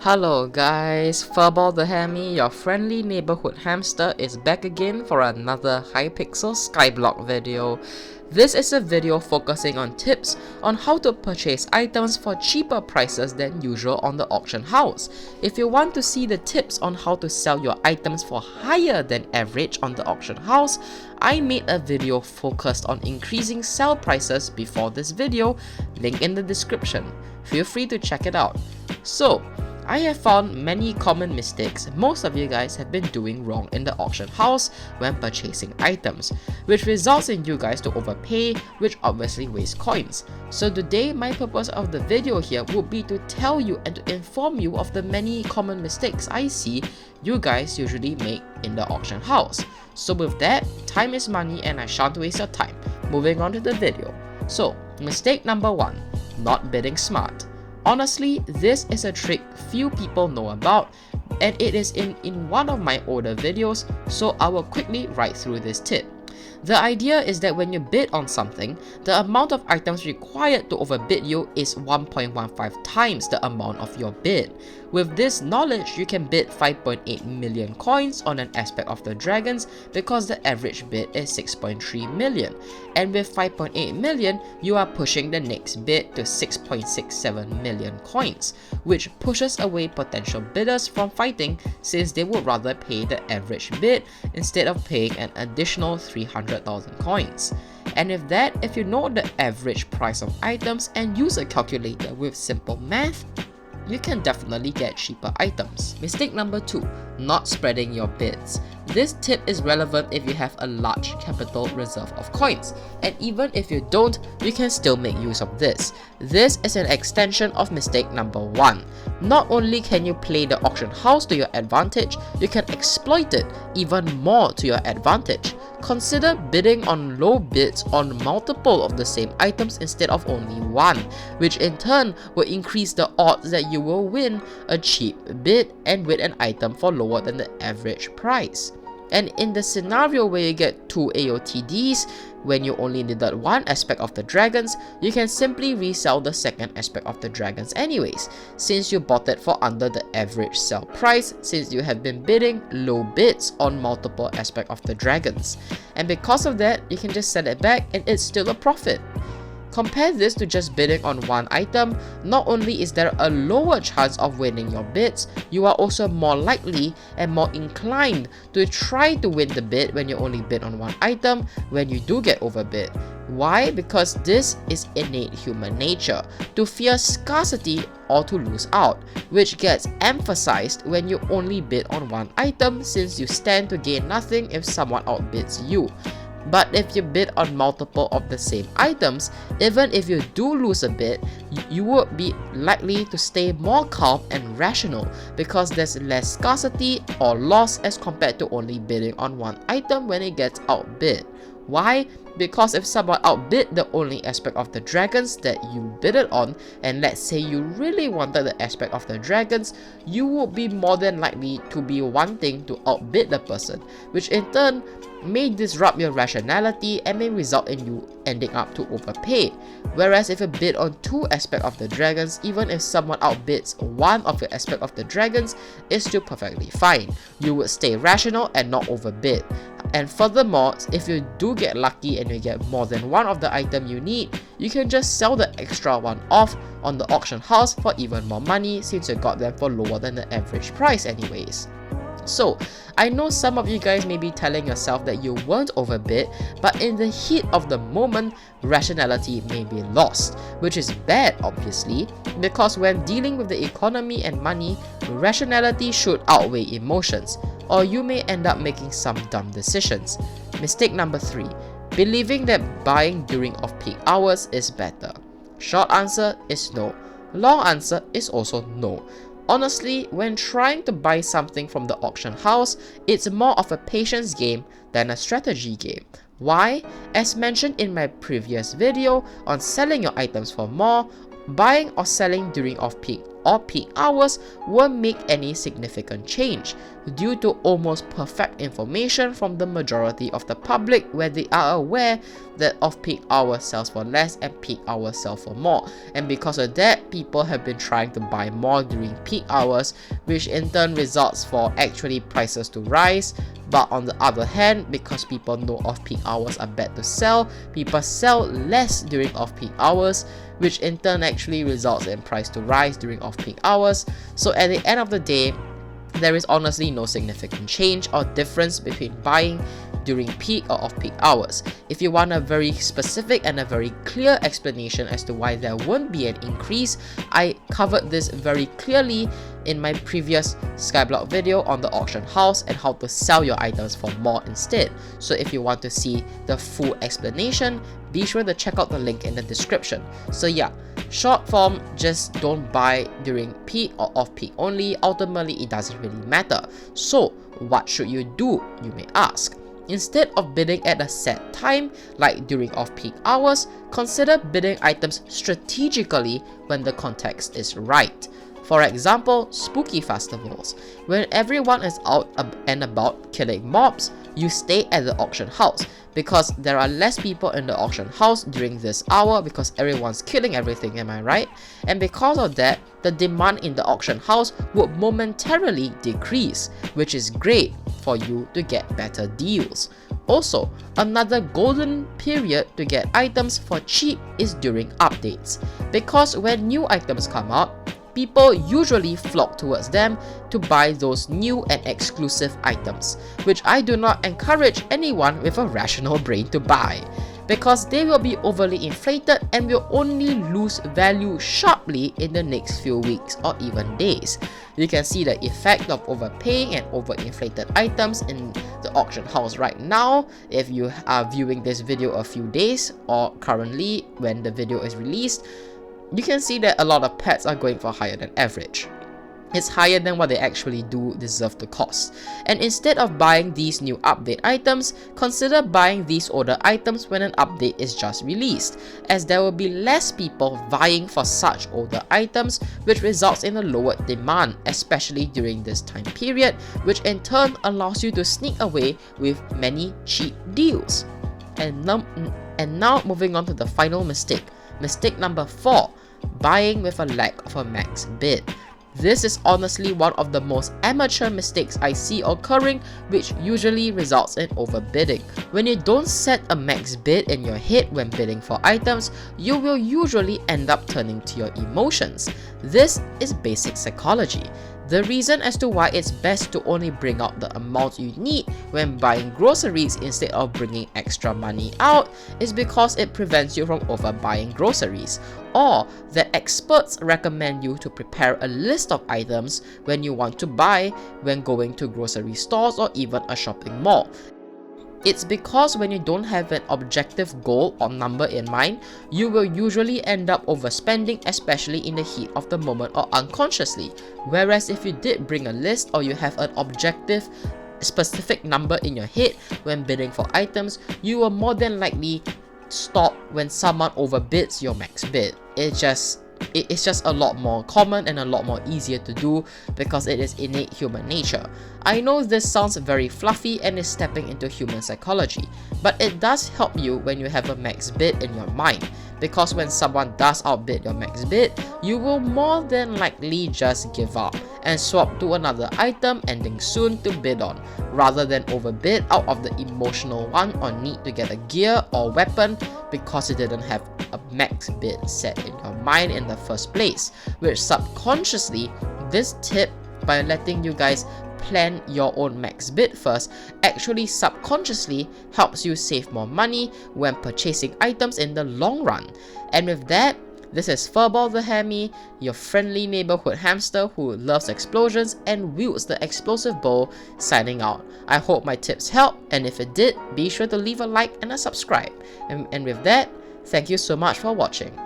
Hello guys, Furball the Hammy, your friendly neighborhood hamster, is back again for another Hypixel Skyblock video. This is a video focusing on tips on how to purchase items for cheaper prices than usual on the auction house. If you want to see the tips on how to sell your items for higher than average on the auction house, I made a video focused on increasing sell prices before this video, link in the description. Feel free to check it out. So, I have found many common mistakes most of you guys have been doing wrong in the auction house when purchasing items, which results in you guys to overpay, which obviously wastes coins. So today, my purpose of the video here would be to tell you and to inform you of the many common mistakes I see you guys usually make in the auction house. So with that, time is money and I shan't waste your time. Moving on to the video. So, mistake number 1, not bidding smart. Honestly, this is a trick few people know about, and it is in one of my older videos, so I will quickly write through this tip. The idea is that when you bid on something, the amount of items required to overbid you is 1.15 times the amount of your bid. With this knowledge, you can bid 5.8 million coins on an aspect of the dragons because the average bid is 6.3 million. And with 5.8 million, you are pushing the next bid to 6.67 million coins, which pushes away potential bidders from fighting since they would rather pay the average bid instead of paying an additional 300,000 coins. And with that, if you know the average price of items and use a calculator with simple math, you can definitely get cheaper items. Mistake number 2, not spreading your bids. This tip is relevant if you have a large capital reserve of coins, and even if you don't, you can still make use of this. This is an extension of mistake number 1. Not only can you play the auction house to your advantage, you can exploit it even more to your advantage. Consider bidding on low bids on multiple of the same items instead of only one, which in turn will increase the odds that you will win a cheap bid and win an item for lower than the average price. And in the scenario where you get 2 AOTDs, when you only needed one aspect of the dragons, you can simply resell the second aspect of the dragons anyways, since you bought it for under the average sell price, since you have been bidding low bids on multiple aspects of the dragons. And because of that, you can just sell it back and it's still a profit. Compare this to just bidding on one item. Not only is there a lower chance of winning your bids, you are also more likely and more inclined to try to win the bid when you only bid on one item when you do get overbid. Why? Because this is innate human nature, to fear scarcity or to lose out, which gets emphasized when you only bid on one item since you stand to gain nothing if someone outbids you. But if you bid on multiple of the same items, even if you do lose a bid, you would be likely to stay more calm and rational because there's less scarcity or loss as compared to only bidding on one item when it gets outbid. Why? Because if someone outbid the only aspect of the dragons that you bidded on, and let's say you really wanted the aspect of the dragons, you would be more than likely to be wanting to outbid the person, which in turn may disrupt your rationality and may result in you ending up to overpay. Whereas if you bid on 2 aspects of the dragons, even if someone outbids one of your aspect of the dragons, it's still perfectly fine. You would stay rational and not overbid. And furthermore, if you do get lucky and you get more than one of the item you need, you can just sell the extra one off on the auction house for even more money since you got them for lower than the average price anyways. So, I know some of you guys may be telling yourself that you weren't overbid, but in the heat of the moment, rationality may be lost, which is bad obviously, because when dealing with the economy and money, rationality should outweigh emotions, or you may end up making some dumb decisions. Mistake number 3, believing that buying during off-peak hours is better. Short answer is no. Long answer is also no. Honestly, when trying to buy something from the auction house, it's more of a patience game than a strategy game. Why? As mentioned in my previous video on selling your items for more, buying or selling during off-peak or peak hours won't make any significant change due to almost perfect information from the majority of the public, where they are aware that off-peak hours sells for less and peak hours sell for more. And because of that, people have been trying to buy more during peak hours, which in turn results for actually prices to rise. But on the other hand, because people know off-peak hours are bad to sell, people sell less during off-peak hours, which in turn actually results in price to rise during off-peak hours. So at the end of the day, there is honestly no significant change or difference between buying during peak or off-peak hours. If you want a very specific and a very clear explanation as to why there won't be an increase, I covered this very clearly in my previous Skyblock video on the auction house and how to sell your items for more instead. So if you want to see the full explanation, be sure to check out the link in the description. So yeah, short form, just don't buy during peak or off-peak only. Ultimately, it doesn't really matter. So what should you do, you may ask? Instead of bidding at a set time, like during off-peak hours, consider bidding items strategically when the context is right. For example, spooky festivals. When everyone is out and about killing mobs, you stay at the auction house because there are less people in the auction house during this hour because everyone's killing everything, am I right? And because of that, the demand in the auction house would momentarily decrease, which is great for you to get better deals. Also, another golden period to get items for cheap is during updates, because when new items come out, people usually flock towards them to buy those new and exclusive items, which I do not encourage anyone with a rational brain to buy, because they will be overly inflated and will only lose value sharply in the next few weeks or even days. You can see the effect of overpaying and overinflated items in the auction house right now if you are viewing this video a few days or currently when the video is released. You can see that a lot of pets are going for higher than average. It's higher than what they actually do deserve to cost. And instead of buying these new update items, consider buying these older items when an update is just released, as there will be less people vying for such older items, which results in a lower demand, especially during this time period, which in turn allows you to sneak away with many cheap deals. And now moving on to the final mistake. Mistake number 4, buying with a lack of a max bid. This is honestly one of the most amateur mistakes I see occurring, which usually results in overbidding. When you don't set a max bid in your head when bidding for items, you will usually end up turning to your emotions. This is basic psychology. The reason as to why it's best to only bring out the amount you need when buying groceries instead of bringing extra money out is because it prevents you from overbuying groceries, or that experts recommend you to prepare a list of items when you want to buy when going to grocery stores or even a shopping mall. It's because when you don't have an objective goal or number in mind, you will usually end up overspending, especially in the heat of the moment or unconsciously. Whereas if you did bring a list or you have an objective, specific number in your head when bidding for items, you will more than likely stop when someone overbids your max bid. It's just a lot more common and a lot more easier to do because it is innate human nature. I know this sounds very fluffy and is stepping into human psychology, but it does help you when you have a max bid in your mind, because when someone does outbid your max bid, you will more than likely just give up and swap to another item ending soon to bid on, rather than overbid out of the emotional one or need to get a gear or weapon because you didn't have a max bid set in your mind in the first place, which subconsciously, this tip, by letting you guys plan your own max bid first, actually subconsciously helps you save more money when purchasing items in the long run. And with that, this is Furball the Hammy, your friendly neighborhood hamster who loves explosions and wields the explosive bow, signing out. I hope my tips helped, and if it did, be sure to leave a like and a subscribe. And with that, thank you so much for watching.